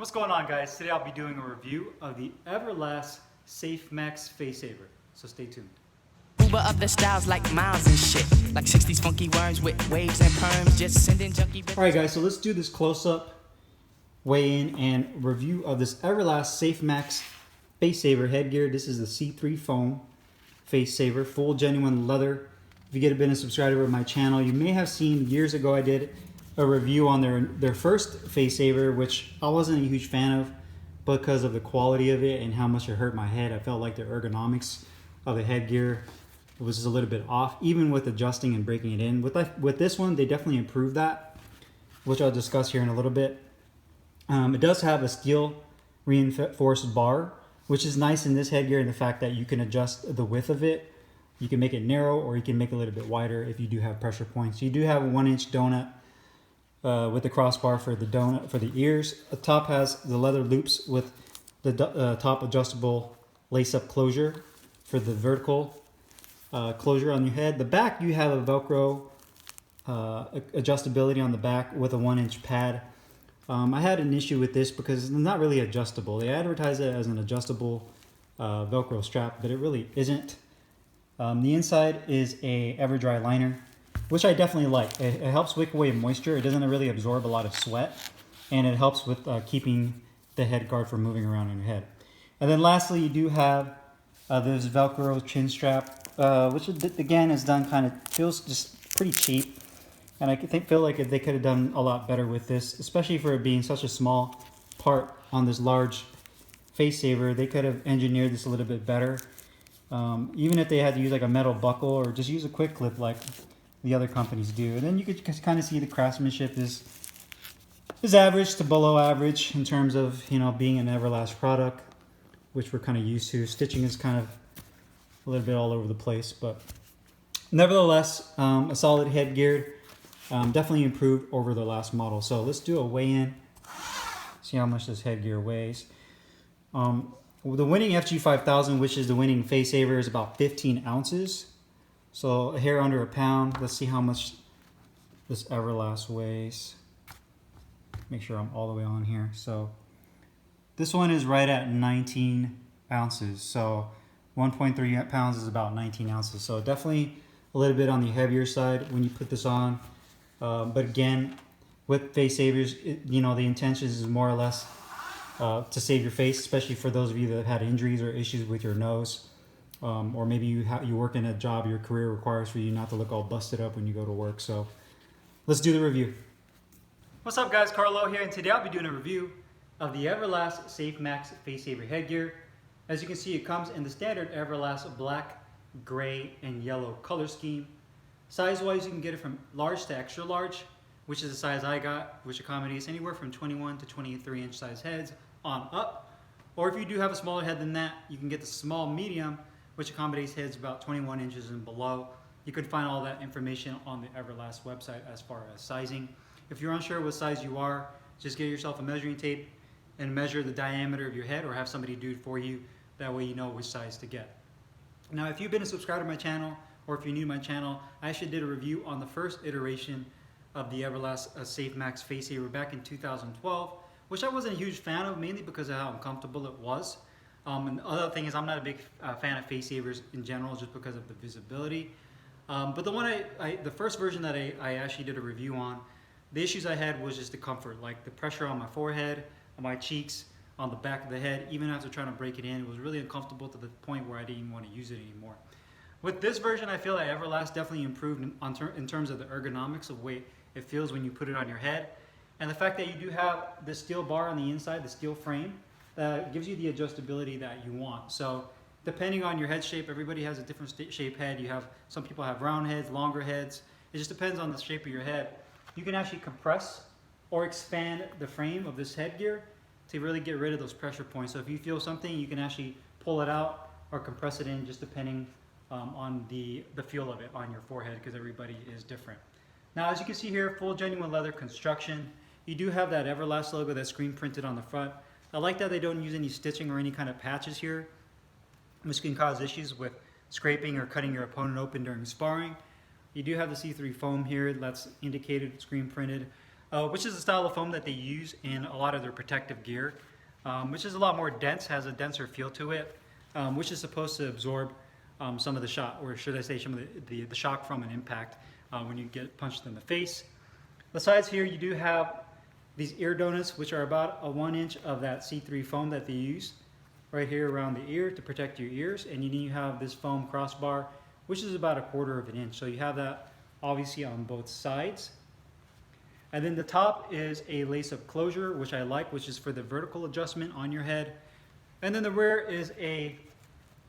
What's going on, guys? Today I'll be doing a review of the Everlast Safemax Facesaver, so stay tuned. Uber up the styles like miles and shit, like 60s funky worms with waves and perms, just sending junkie. Alright guys, so let's do this close-up weigh-in and review of this Everlast Safemax Facesaver headgear. This is the C3 foam Facesaver, full genuine leather. If you been a subscriber of my channel, you may have seen years ago I did a review on their first Facesaver, which I wasn't a huge fan of because of the quality of it and how much it hurt my head. I felt like the ergonomics of the headgear was just a little bit off, even with adjusting and breaking it in. With this one, they definitely improved that, which I'll discuss here in a little bit. It does have a steel reinforced bar, which is nice in this headgear in the fact that you can adjust the width of it. You can make it narrow or you can make it a little bit wider if you do have pressure points. You do have a 1-inch donut with the crossbar for the donut for the ears. The top has the leather loops with the top adjustable lace-up closure for the vertical closure on your head. The back, you have a Velcro adjustability on the back with a 1-inch pad. I had an issue with this because it's not really adjustable. They advertise it as an adjustable Velcro strap, but it really isn't. The inside is a EverDry liner, which I definitely like. It helps wick away moisture. It doesn't really absorb a lot of sweat, and it helps with keeping the head guard from moving around on your head. And then lastly, you do have this Velcro chin strap, which again is done feels just pretty cheap. And I feel like they could have done a lot better with this, especially for it being such a small part on this large Facesaver. They could have engineered this a little bit better. Even if they had to use like a metal buckle or just use a quick clip like the other companies do. And then you could kind of see the craftsmanship is average to below average in terms of, you know, being an Everlast product, which we're kind of used to. Stitching is kind of a little bit all over the place, but nevertheless, a solid headgear. Definitely improved over the last model. So let's do a weigh-in, see how much this headgear weighs. The winning FG5000, which is the winning Facesaver, is about 15 ounces. So a hair under a pound. Let's see how much this Everlast weighs. Make sure I'm all the way on here. So this one is right at 19 ounces. So 1.3 pounds is about 19 ounces. So definitely a little bit on the heavier side when you put this on. But again, with Facesavers, you know, the intention is more or less to save your face, especially for those of you that have had injuries or issues with your nose. Or maybe you work in a job your career requires for you not to look all busted up when you go to work. So let's do the review. What's up guys, Carlo here, and today I'll be doing a review of the Everlast Safemax Facesaver headgear. As you can see, it comes in the standard Everlast black, gray, and yellow color scheme. Size-wise, you can get it from large to extra large, which is the size I got, which accommodates anywhere from 21 to 23-inch size heads on up. Or if you do have a smaller head than that, you can get the small medium, which accommodates heads about 21 inches and below. You can find all that information on the Everlast website as far as sizing. If you're unsure what size you are, just get yourself a measuring tape and measure the diameter of your head, or have somebody do it for you. That way you know which size to get. Now, if you've been a subscriber to my channel, or if you're new to my channel, I actually did a review on the first iteration of the Everlast Safemax Facesaver back in 2012, which I wasn't a huge fan of, mainly because of how uncomfortable it was. And the other thing is, I'm not a big fan of Facesavers in general, just because of the visibility. But the first version that I actually did a review on, the issues I had was just the comfort, like the pressure on my forehead, on my cheeks, on the back of the head. Even after trying to break it in, it was really uncomfortable to the point where I didn't even want to use it anymore. With this version, I feel like Everlast definitely improved in terms of the ergonomics of way it feels when you put it on your head. And the fact that you do have the steel bar on the inside, the steel frame, gives you the adjustability that you want. So depending on your head shape, everybody has a different shape head. Some people have round heads, longer heads. It just depends on the shape of your head. You can actually compress or expand the frame of this headgear to really get rid of those pressure points. So if you feel something, you can actually pull it out or compress it in, just depending on the feel of it on your forehead, because everybody is different. Now, as you can see here, full genuine leather construction. You do have that Everlast logo that's screen printed on the front. I like that they don't use any stitching or any kind of patches here, which can cause issues with scraping or cutting your opponent open during sparring. You do have the C3 foam here that's indicated, screen printed. which is the style of foam that they use in a lot of their protective gear, which is a lot more dense, has a denser feel to it, which is supposed to absorb some of the shock, or should I say some of the shock from an impact when you get punched in the face. Besides here, you do have these ear donuts, which are about a 1 inch of that C3 foam that they use right here around the ear to protect your ears. And you have this foam crossbar, which is about 1/4 of an inch. So you have that obviously on both sides. And then the top is a lace-up closure, which I like, which is for the vertical adjustment on your head. And then the rear is a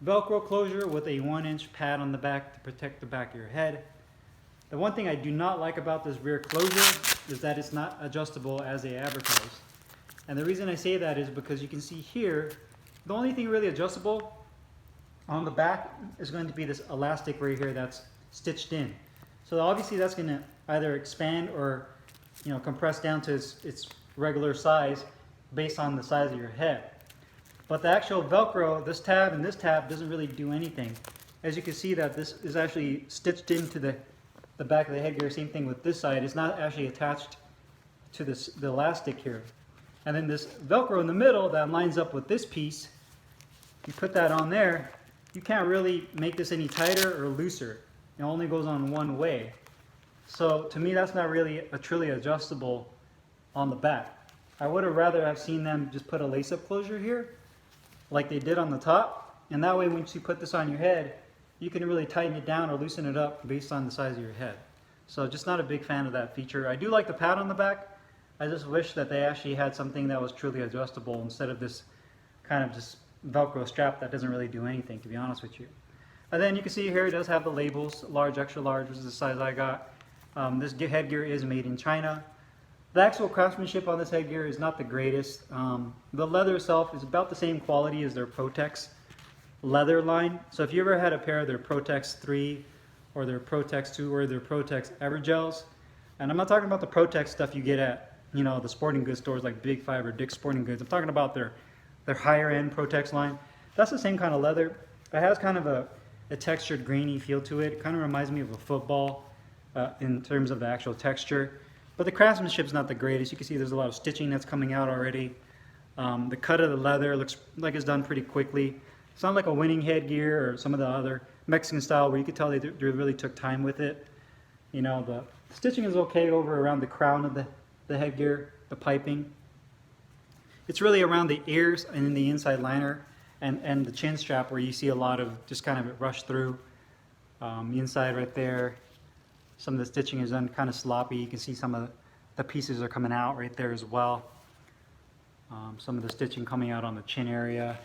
Velcro closure with a 1 inch pad on the back to protect the back of your head. The one thing I do not like about this rear closure is that it's not adjustable as they advertise. And the reason I say that is because you can see here, the only thing really adjustable on the back is going to be this elastic right here that's stitched in. So obviously that's going to either expand or compress down to its regular size based on the size of your head. But the actual Velcro, this tab and this tab, doesn't really do anything. As you can see that this is actually stitched into the back of the headgear. Same thing with this side. It's not actually attached to the elastic here. And then this Velcro in the middle that lines up with this piece, you put that on there, you can't really make this any tighter or looser. It only goes on one way. So to me, that's not really a truly adjustable on the back. I would have rather have seen them just put a lace-up closure here like they did on the top. And that way, once you put this on your head, you can really tighten it down or loosen it up based on the size of your head. So just not a big fan of that feature. I do like the pad on the back. I just wish that they actually had something that was truly adjustable instead of this kind of just Velcro strap that doesn't really do anything, to be honest with you. And then you can see here it does have the labels, large, extra large, which is the size I got. This headgear is made in China. The actual craftsmanship on this headgear is not the greatest. The leather itself is about the same quality as their Protex leather line. So if you ever had a pair of their Protex 3 or their Protex 2 or their Protex Evergels, and I'm not talking about the Protex stuff you get at the sporting goods stores like Big Five or Dick's Sporting Goods. I'm talking about their higher end Protex line. That's the same kind of leather. It has kind of a textured grainy feel to it. It kind of reminds me of a football in terms of the actual texture. But the craftsmanship is not the greatest. You can see there's a lot of stitching that's coming out already. The cut of the leather looks like it's done pretty quickly. It's not like a winning headgear or some of the other Mexican style where you could tell they really took time with it. The stitching is okay over around the crown of the headgear, the piping. It's really around the ears and in the inside liner and the chin strap where you see a lot of just kind of it rush through. The inside right there, some of the stitching is done kind of sloppy. You can see some of the pieces are coming out right there as well. Some of the stitching coming out on the chin area.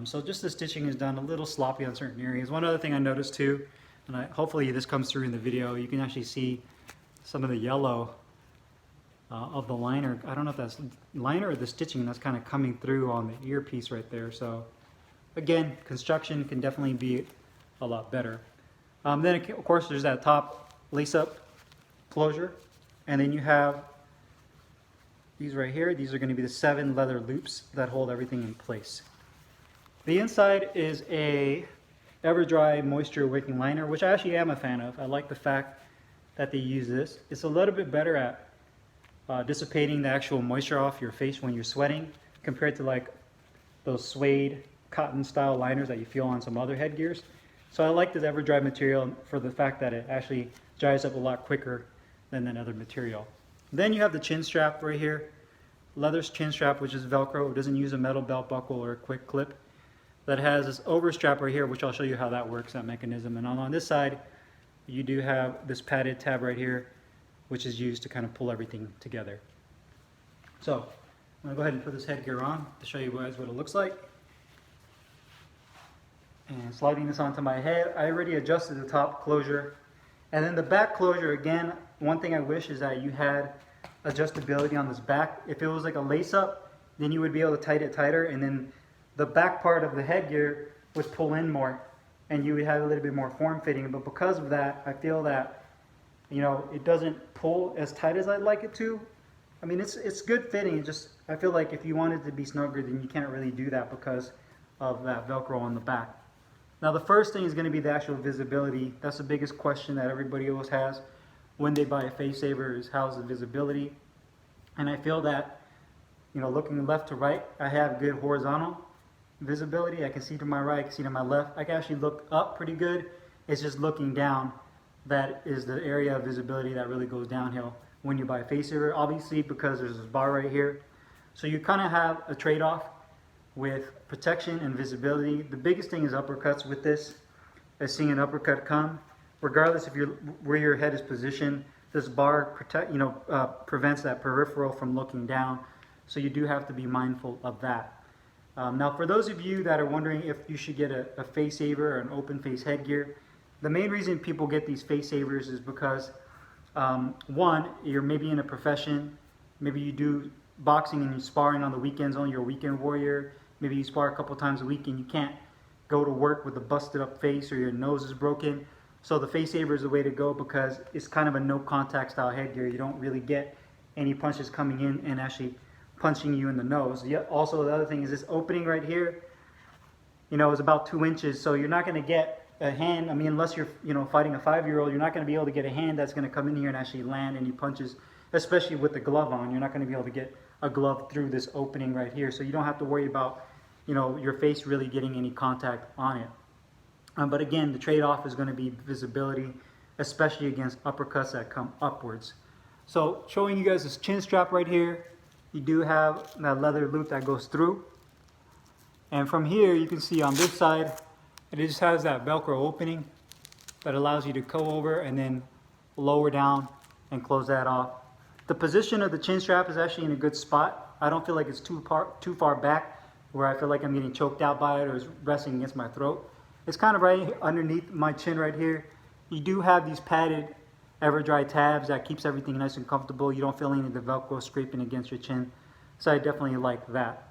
So just the stitching is done a little sloppy on certain areas. One other thing I noticed too, and hopefully this comes through in the video, you can actually see some of the yellow of the liner. I don't know if that's liner or the stitching that's kind of coming through on the earpiece right there. So again, construction can definitely be a lot better. Then of course there's that top lace-up closure, and then you have these right here. These are going to be the 7 leather loops that hold everything in place. The inside is a EverDry moisture wicking liner, which I actually am a fan of. I like the fact that they use this. It's a little bit better at dissipating the actual moisture off your face when you're sweating compared to like those suede cotton style liners that you feel on some other headgears. So I like this EverDry material for the fact that it actually dries up a lot quicker than another material. Then you have the chin strap right here. Leather's chin strap, which is Velcro. It doesn't use a metal belt buckle or a quick clip. That has this overstrap right here, which I'll show you how that works, that mechanism. And on this side, you do have this padded tab right here, which is used to kind of pull everything together. So I'm gonna go ahead and put this headgear on to show you guys what it looks like. And sliding this onto my head, I already adjusted the top closure. And then the back closure, again, one thing I wish is that you had adjustability on this back. If it was like a lace up, then you would be able to tighten it tighter, and then the back part of the headgear would pull in more and you would have a little bit more form fitting. But because of that, I feel that it doesn't pull as tight as I'd like it to. I mean, it's good fitting. I feel like if you wanted it to be snugger, then you can't really do that because of that Velcro on the back. Now the first thing is going to be the actual visibility. That's the biggest question that everybody always has. when they buy a face saver is how's the visibility. And I feel that, you know, looking left to right, I have good horizontal visibility. I can see to my right, I can see to my left. I can actually look up pretty good. It's just looking down that is the area of visibility that really goes downhill when you buy a face saver. Obviously, because there's this bar right here. So you kind of have a trade-off with protection and visibility. The biggest thing is uppercuts with this. As seeing an uppercut come, regardless if you're where your head is positioned, this bar prevents that peripheral from looking down. So you do have to be mindful of that. Now, for those of you that are wondering if you should get a face saver or an open face headgear, the main reason people get these face savers is because one, you're maybe in a profession, maybe you do boxing and you're sparring on the weekends, only you're a weekend warrior, maybe you spar a couple times a week and you can't go to work with a busted up face or your nose is broken. So the face saver is the way to go because it's kind of a no contact style headgear. You don't really get any punches coming in and actually punching you in the nose. Also, the other thing is this opening right here, you know, is about 2 inches, so you're not going to get a hand. I mean, unless you're, you know, fighting a 5-year-old, you're not going to be able to get a hand that's going to come in here and actually land any punches, especially with the glove on. You're not going to be able to get a glove through this opening right here, so you don't have to worry about, you know, your face really getting any contact on it. But again, the trade-off is going to be visibility, especially against uppercuts that come upwards. So showing you guys this chin strap right here, you do have that leather loop that goes through. And from here, you can see on this side, it just has that Velcro opening that allows you to go over and then lower down and close that off. The position of the chin strap is actually in a good spot. I don't feel like it's too far back where I feel like I'm getting choked out by it or it's resting against my throat. It's kind of right underneath my chin right here. You do have these padded EverDry tabs that keeps everything nice and comfortable. You don't feel any of the Velcro scraping against your chin. So I definitely like that.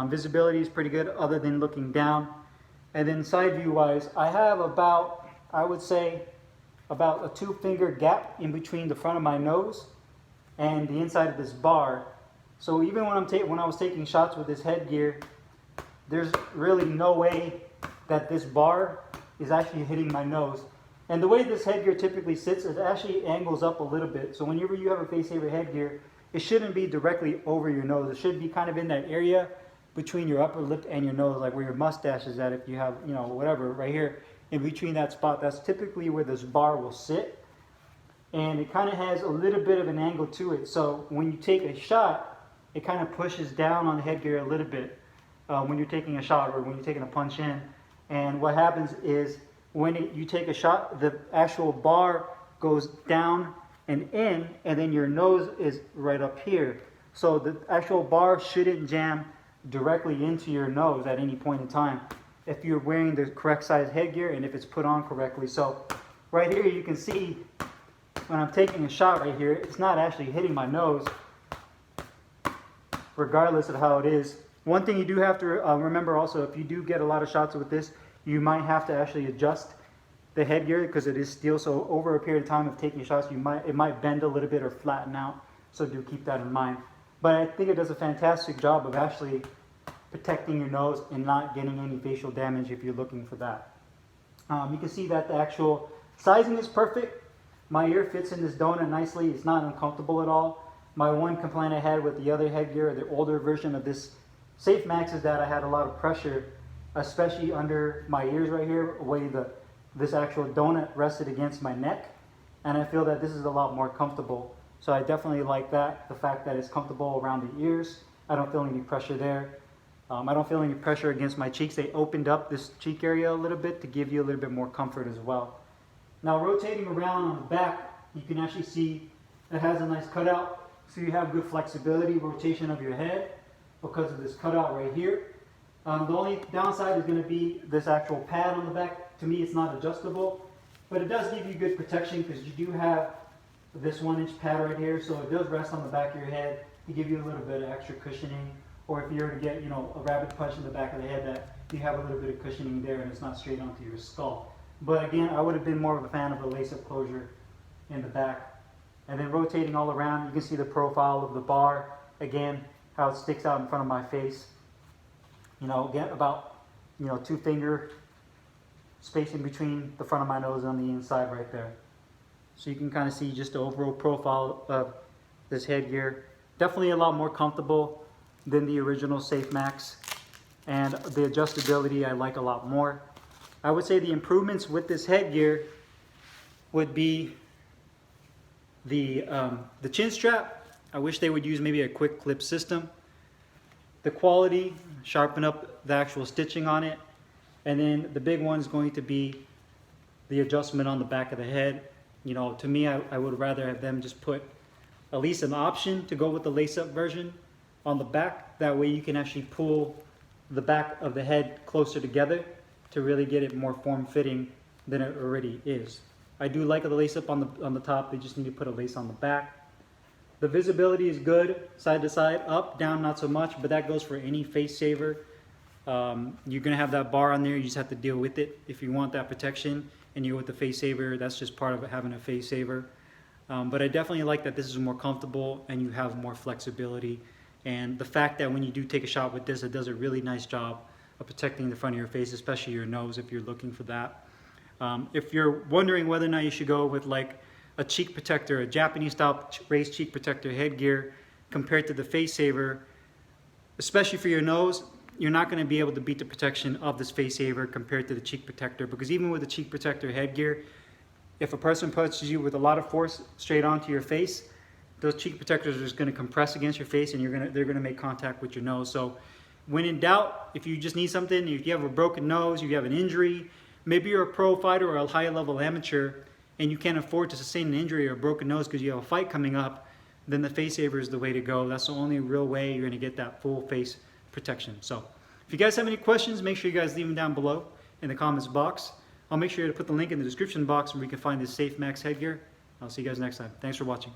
Visibility is pretty good other than looking down. And then side view wise, I have about, I would say, about a 2-finger gap in between the front of my nose and the inside of this bar. So even when I was taking shots with this headgear, there's really no way that this bar is actually hitting my nose. And the way this headgear typically sits, it actually angles up a little bit. So whenever you have a face saver headgear, it shouldn't be directly over your nose. It should be kind of in that area between your upper lip and your nose, like where your mustache is at. If you have, you know, whatever, right here in between that spot, that's typically where this bar will sit. And it kind of has a little bit of an angle to it. So when you take a shot, it kind of pushes down on the headgear a little bit when you're taking a shot or when you're taking a punch in. And what happens is when you take a shot, the actual bar goes down and in, and then your nose is right up here. So the actual bar shouldn't jam directly into your nose at any point in time if you're wearing the correct size headgear and if it's put on correctly. So right here you can see when I'm taking a shot right here, it's not actually hitting my nose regardless of how it is. One thing you do have to remember also, if you do get a lot of shots with this, you might have to actually adjust the headgear because it is steel. So over a period of time of taking shots, it might bend a little bit or flatten out. So do keep that in mind. But I think it does a fantastic job of actually protecting your nose and not getting any facial damage if you're looking for that. You can see that the actual sizing is perfect. My ear fits in this donut nicely. It's not uncomfortable at all. My one complaint I had with the other headgear, the older version of this Safemax, is that I had a lot of pressure, especially under my ears right here, where this actual donut rested against my neck. And I feel that this is a lot more comfortable. So I definitely like that, the fact that it's comfortable around the ears. I don't feel any pressure there. I don't feel any pressure against my cheeks. They opened up this cheek area a little bit to give you a little bit more comfort as well. Now rotating around on the back, you can actually see it has a nice cutout. So you have good flexibility, rotation of your head because of this cutout right here. The only downside is going to be this actual pad on the back. To me, it's not adjustable, but it does give you good protection because you do have this 1-inch pad right here, so it does rest on the back of your head to give you a little bit of extra cushioning. Or if you were to get, you know, a rapid punch in the back of the head, that you have a little bit of cushioning there and it's not straight onto your skull. But again, I would have been more of a fan of a lace-up closure in the back. And then rotating all around, you can see the profile of the bar. Again, how it sticks out in front of my face. You know, again, about, 2-finger space in between the front of my nose and on the inside right there. So you can kind of see just the overall profile of this headgear. Definitely a lot more comfortable than the original Safemax, and the adjustability I like a lot more. I would say the improvements with this headgear would be the chin strap. I wish they would use maybe a quick clip system. The quality, sharpen up the actual stitching on it. And then the big one is going to be the adjustment on the back of the head. You know, to me, I would rather have them just put at least an option to go with the lace-up version on the back. That way you can actually pull the back of the head closer together to really get it more form-fitting than it already is. I do like the lace-up on the top. They just need to put a lace on the back. The visibility is good, side to side, up, down, not so much, but that goes for any face saver. You're gonna have that bar on there, you just have to deal with it. If you want that protection and you're with the face saver, that's just part of having a face saver. But I definitely like that this is more comfortable and you have more flexibility. And the fact that when you do take a shot with this, it does a really nice job of protecting the front of your face, especially your nose if you're looking for that. If you're wondering whether or not you should go with like a cheek protector, a Japanese style raised cheek protector headgear compared to the face saver, especially for your nose, you're not going to be able to beat the protection of this face saver compared to the cheek protector, because even with the cheek protector headgear, if a person punches you with a lot of force straight onto your face, those cheek protectors are just going to compress against your face and they're going to make contact with your nose. So when in doubt, if you just need something, if you have a broken nose, if you have an injury, maybe you're a pro fighter or a high level amateur and you can't afford to sustain an injury or a broken nose because you have a fight coming up, then the face saver is the way to go. That's the only real way you're going to get that full face protection. So if you guys have any questions, make sure you guys leave them down below in the comments box. I'll make sure to put the link in the description box where you can find this Safemax headgear. I'll see you guys next time. Thanks for watching.